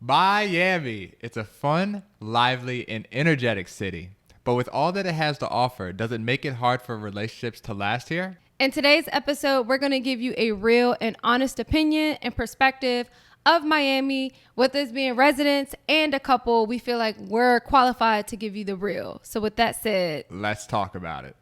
Miami. It's a fun, lively, and energetic city. But with all that it has to offer, does it make it hard for relationships to last here? In today's episode, we're going to give you a real and honest opinion and perspective of Miami. With us being residents and a couple, we feel like we're qualified to give you the real. So with that said, let's talk about it.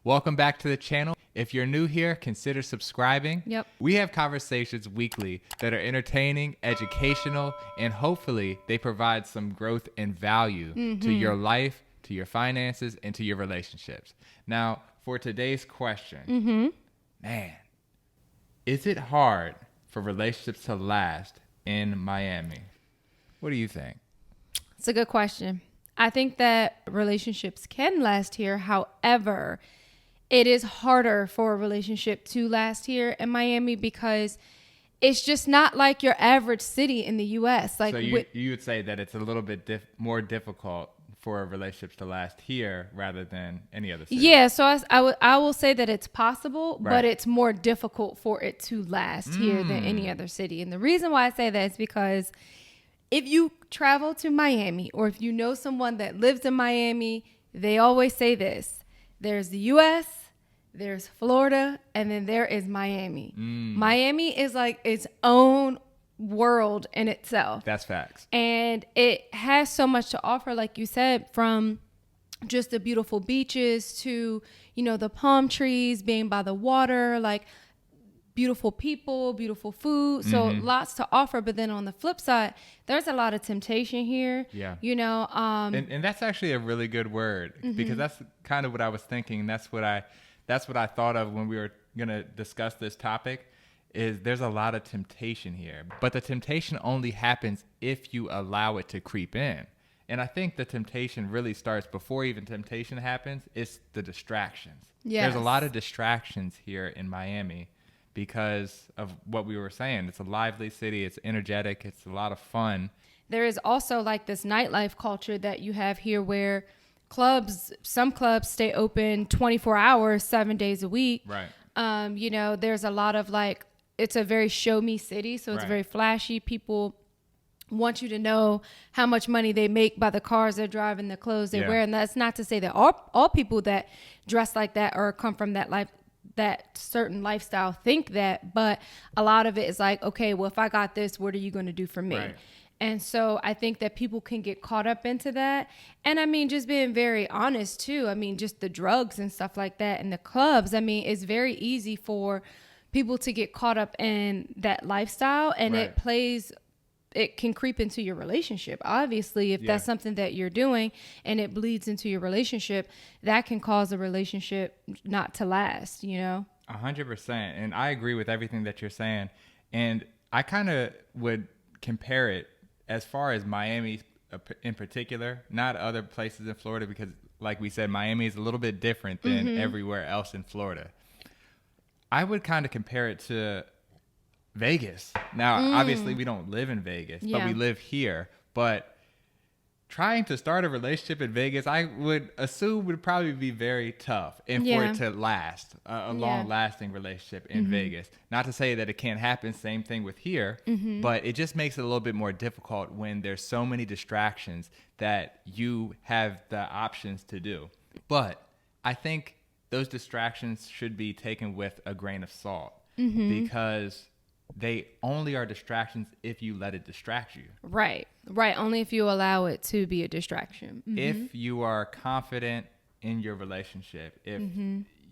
Welcome back to the channel. If you're new here, consider subscribing. Yep. We have conversations weekly that are entertaining, educational, and hopefully they provide some growth and value to your life, to your finances, and to your relationships. Now, for today's question, man, is it hard for relationships to last in Miami? What do you think? It's a good question. I think that relationships can last here. However, it is harder for a relationship to last here in Miami because it's just not like your average city in the U.S. Like, so you would say that it's a little bit more difficult for relationships to last here rather than any other city. Yeah, so I will say that it's possible, Right. but it's more difficult for it to last here than any other city. And the reason why I say that is because if you travel to Miami or if you know someone that lives in Miami, they always say this. There's the U.S., there's Florida, and then there is Miami. Miami is like its own world in itself. That's facts. And it has so much to offer, like you said, from just the beautiful beaches to, you know, the palm trees, being by the water, like beautiful people, beautiful food. So lots to offer. But then on the flip side, there's a lot of temptation here. Yeah. You know, and that's actually a really good word because that's kind of what I was thinking. That's what I thought of when we were going to discuss this topic is there's a lot of temptation here, but the temptation only happens if you allow it to creep in. And I think the temptation really starts before even temptation happens. It's the distractions. Yes. There's a lot of distractions here in Miami because of what we were saying. It's a lively city. It's energetic. It's a lot of fun. There is also like this nightlife culture that you have here where some clubs stay open 24 hours, 7 days a week. Right. You know, there's a lot of like, it's a very show me city. So it's Right. very flashy. People want you to know how much money they make by the cars they're driving, the clothes they wear. And that's not to say that all people that dress like that or come from that life, that certain lifestyle think that, but a lot of it is like, okay, well, if I got this, what are you going to do for me? Right. And so I think that people can get caught up into that. And I mean, just being very honest too. I mean, just the drugs and stuff like that and the clubs. I mean, it's very easy for people to get caught up in that lifestyle and Right. it can creep into your relationship. Obviously, if that's something that you're doing and it bleeds into your relationship, that can cause a relationship not to last, you know? 100%. And I agree with everything that you're saying. And I kind of would compare it as far as Miami in particular, not other places in Florida, because like we said, Miami is a little bit different than everywhere else in Florida. I would kind of compare it to Vegas. Now, obviously we don't live in Vegas, but we live here. But trying to start a relationship in Vegas, I would assume would probably be very tough and for it to last, a long-lasting relationship in Vegas. Not to say that it can't happen, same thing with here, but it just makes it a little bit more difficult when there's so many distractions that you have the options to do. But I think those distractions should be taken with a grain of salt because they only are distractions if you let it distract you. Right. Only if you allow it to be a distraction. If you are confident in your relationship, if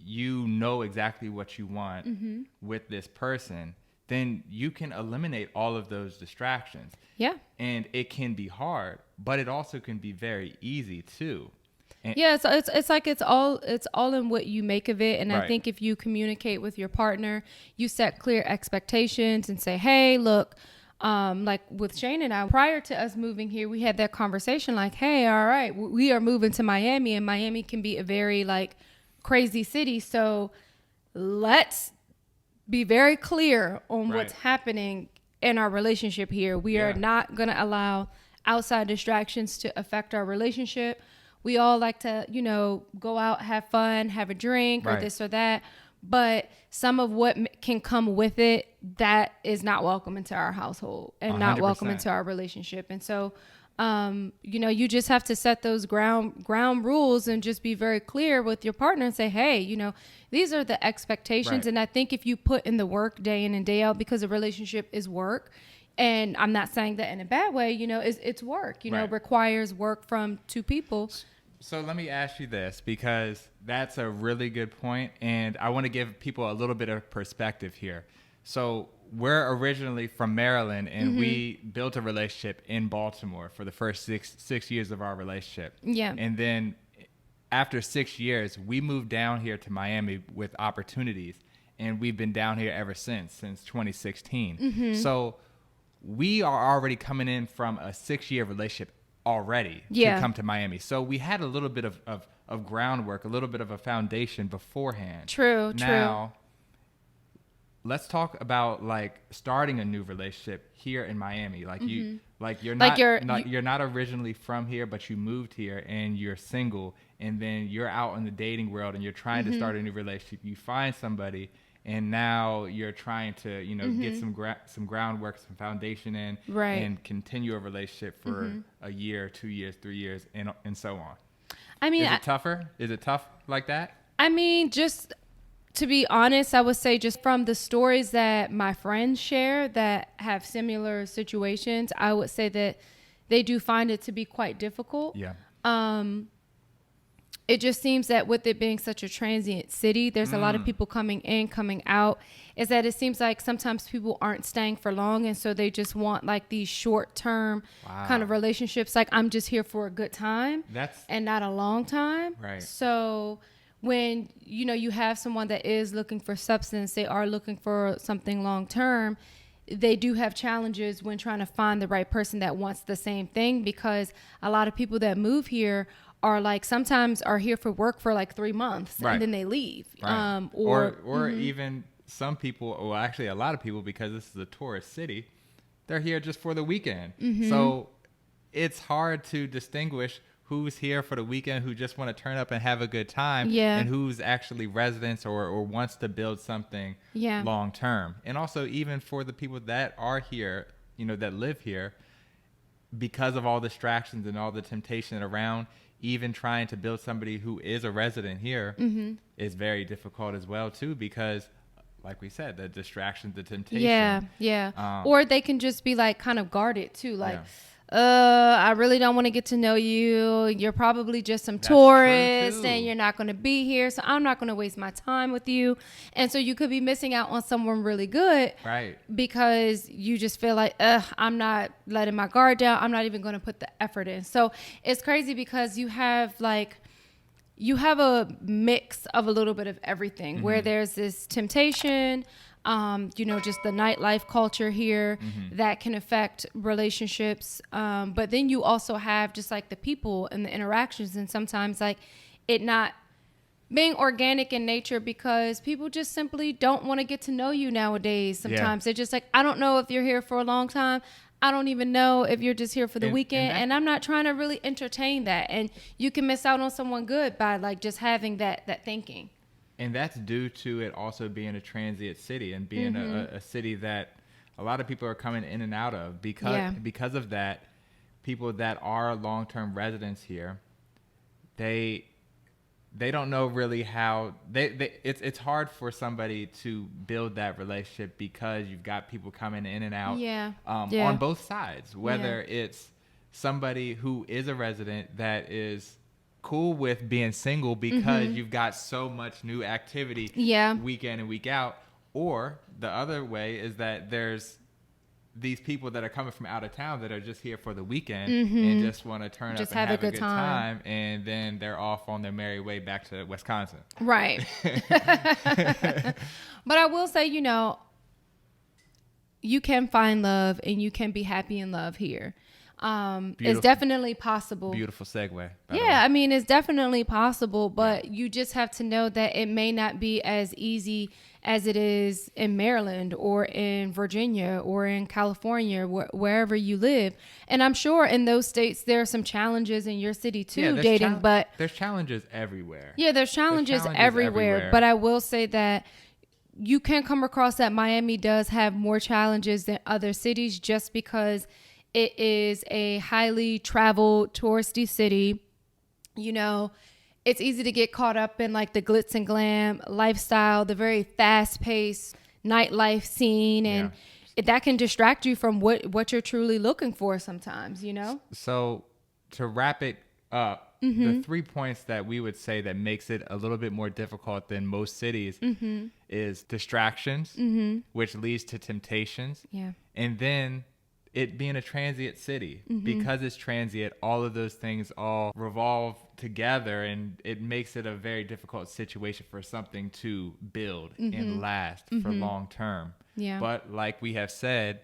you know exactly what you want with this person, then you can eliminate all of those distractions. Yeah. And it can be hard, but it also can be very easy too. Yeah, so it's like it's all in what you make of it. And Right. I think if you communicate with your partner, you set clear expectations and say, hey, look, like with Shane and I, prior to us moving here, we had that conversation like, hey, all right, we are moving to Miami, and Miami can be a very like crazy city. So let's be very clear on Right. what's happening in our relationship here. We are not going to allow outside distractions to affect our relationship. we all like to, go out, have fun, have a drink or this or that. But some of what can come with it, that is not welcome into our household and 100%. Not welcome into our relationship. And so, you just have to set those ground rules and just be very clear with your partner and say, hey, these are the expectations. Right. And I think if you put in the work day in and day out, because a relationship is work, and I'm not saying that in a bad way, it's work, right. Requires work from two people. So let me ask you this, because that's a really good point, and I want to give people a little bit of perspective here. So we're originally from Maryland, and we built a relationship in Baltimore for the first six years of our relationship. Yeah. And then after 6 years, we moved down here to Miami with opportunities, and we've been down here ever since 2016. So we are already coming in from a 6-year relationship already to come to Miami. So we had a little bit of groundwork, a little bit of a foundation beforehand. True. Now, let's talk about like starting a new relationship here in Miami. Like you're not originally from here, but you moved here and you're single, and then you're out in the dating world and you're trying to start a new relationship. You find somebody, and now you're trying to, get some groundwork, some foundation in, right. and continue a relationship for a year, 2 years, 3 years, and so on. I mean, is it tougher? Is it tough like that? I mean, just to be honest, I would say just from the stories that my friends share that have similar situations, I would say that they do find it to be quite difficult. Yeah. It just seems that with it being such a transient city, there's a lot of people coming in, coming out, is that it seems like sometimes people aren't staying for long. And so they just want like these short-term kind of relationships. Like, I'm just here for a good time and not a long time. Right. So when, you have someone that is looking for substance, they are looking for something long-term, they do have challenges when trying to find the right person that wants the same thing, because a lot of people that move here are like sometimes are here for work for like 3 months and then they leave. Right. Or even some people, well, actually a lot of people, because this is a tourist city, they're here just for the weekend. So it's hard to distinguish who's here for the weekend, who just want to turn up and have a good time, and who's actually residents or wants to build something long term. And also even for the people that are here, that live here, because of all the distractions and all the temptation around, even trying to build somebody who is a resident here is very difficult as well too, because like we said, the distractions, the temptation. Or they can just be like kind of guarded too, like I really don't want to get to know you. You're probably just some tourist and you're not going to be here, so I'm not going to waste my time with you. And so you could be missing out on someone really good, right? Because you just feel like, I'm not letting my guard down. I'm not even going to put the effort in. So it's crazy because you have a mix of a little bit of everything, where there's this temptation, just the nightlife culture here that can affect relationships. But then you also have just like the people and the interactions, and sometimes like it not being organic in nature, because people just simply don't want to get to know you nowadays. Sometimes they're just like, I don't know if you're here for a long time. I don't even know if you're just here for the weekend, and I'm not trying to really entertain that. And you can miss out on someone good by like just having that thinking. And that's due to it also being a transient city and being a city that a lot of people are coming in and out of. Because of that, people that are long-term residents here, they don't know really how it's hard for somebody to build that relationship, because you've got people coming in and out on both sides, whether it's somebody who is a resident that is cool with being single because you've got so much new activity week in and week out, or the other way is that there's these people that are coming from out of town that are just here for the weekend and just want to turn up and have a good time, and then they're off on their merry way back to Wisconsin. Right. But I will say, you can find love and you can be happy in love here. It's definitely possible. Beautiful segue. I mean, it's definitely possible, but you just have to know that it may not be as easy as it is in Maryland or in Virginia or in California, wherever you live. And I'm sure in those states there are some challenges in your city too, dating. But there's challenges everywhere. Yeah, there's challenges everywhere. But I will say that you can come across that Miami does have more challenges than other cities, just because it is a highly traveled touristy city. You know, it's easy to get caught up in like the glitz and glam lifestyle, the very fast paced nightlife scene. And that can distract you from what you're truly looking for sometimes, you know? So to wrap it up, the 3 points that we would say that makes it a little bit more difficult than most cities is distractions, which leads to temptations. Yeah. And then it being a transient city, because it's transient, all of those things all revolve together, and it makes it a very difficult situation for something to build and last for long term. Yeah. But like we have said,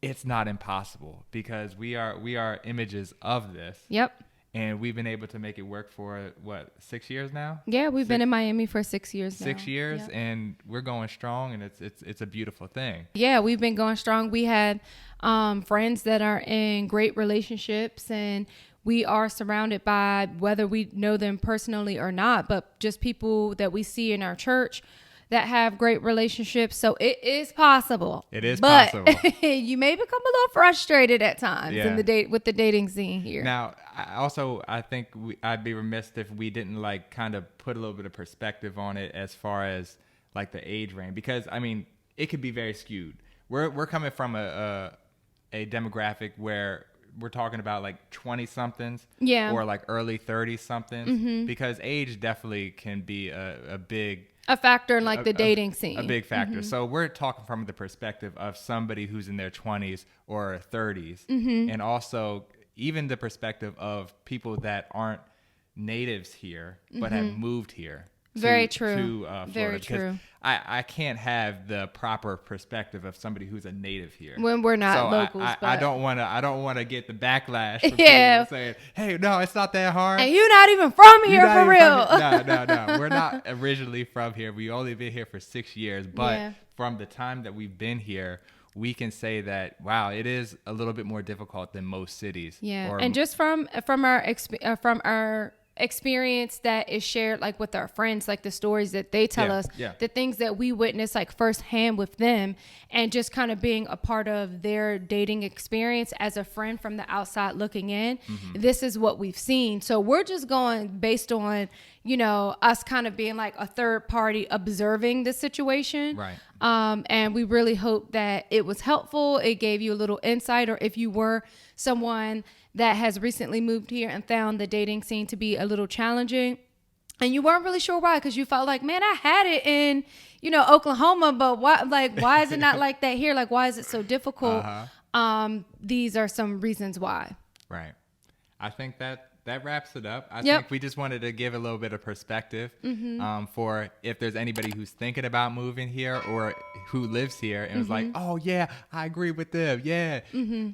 it's not impossible, because we are images of this. Yep. And we've been able to make it work for, 6 years now? Yeah, we've been in Miami for 6 years now. 6 years, and we're going strong, and it's a beautiful thing. Yeah, we've been going strong. We had friends that are in great relationships, and we are surrounded by, whether we know them personally or not, but just people that we see in our church that have great relationships. So it is possible. It is possible. You may become a little frustrated at times with the dating scene here. Now, I think I'd be remiss if we didn't like kind of put a little bit of perspective on it as far as like the age range, because I mean it could be very skewed. We're coming from a demographic where we're talking about like 20 somethings, or like early 30 somethings, because age definitely can be a big factor in like the dating scene. A big factor. So we're talking from the perspective of somebody who's in their 20s or 30s. And also even the perspective of people that aren't natives here, but have moved here. Very true. To Florida. Very true. I can't have the proper perspective of somebody who's a native here when we're not locals. I don't want to get the backlash from people saying, "Hey, no, it's not that hard." And you're not even from here for real. No. We're not originally from here. We only been here for 6 years, but from the time that we've been here, we can say that, wow, it is a little bit more difficult than most cities. Yeah, and just from our experience that is shared like with our friends, like the stories that they tell us, the things that we witness like firsthand with them, and just kind of being a part of their dating experience as a friend from the outside looking in. This is what we've seen. So we're just going based on, you know, us kind of being like a third party observing the situation. Right. And we really hope that it was helpful. It gave you a little insight, or if you were someone that has recently moved here and found the dating scene to be a little challenging, and you weren't really sure why, because you felt like, man, I had it in, you know, Oklahoma, but why is it not like that here? Like, why is it so difficult? These are some reasons why. Right. I think that wraps it up. I think we just wanted to give a little bit of perspective for if there's anybody who's thinking about moving here or who lives here and was like, oh, yeah, I agree with them. Yeah.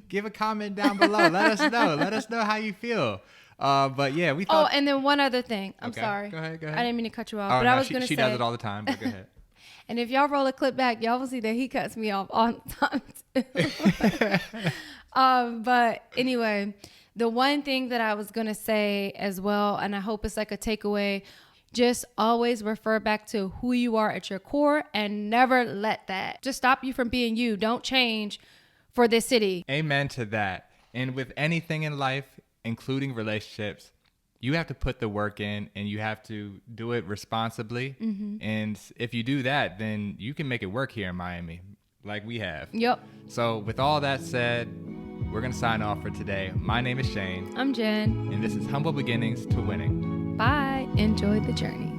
Give a comment down below. Let us know. Let us know how you feel. But yeah, we thought. Oh, and then one other thing. I'm okay. sorry. Go ahead. I didn't mean to cut you off. Oh, but no, I was going to say. She does it all the time, but go ahead. And if y'all roll a clip back, y'all will see that he cuts me off all the time. But anyway, the one thing that I was going to say as well, and I hope it's like a takeaway, just always refer back to who you are at your core, and never let that just stop you from being you. Don't change for this city. Amen to that. And with anything in life, including relationships, you have to put the work in, and you have to do it responsibly. And if you do that, then you can make it work here in Miami like we have. Yep. So with all that said, we're going to sign off for today. My name is Shane. I'm Jen. And this is Humble Beginnings to Winning. Bye. Enjoy the journey.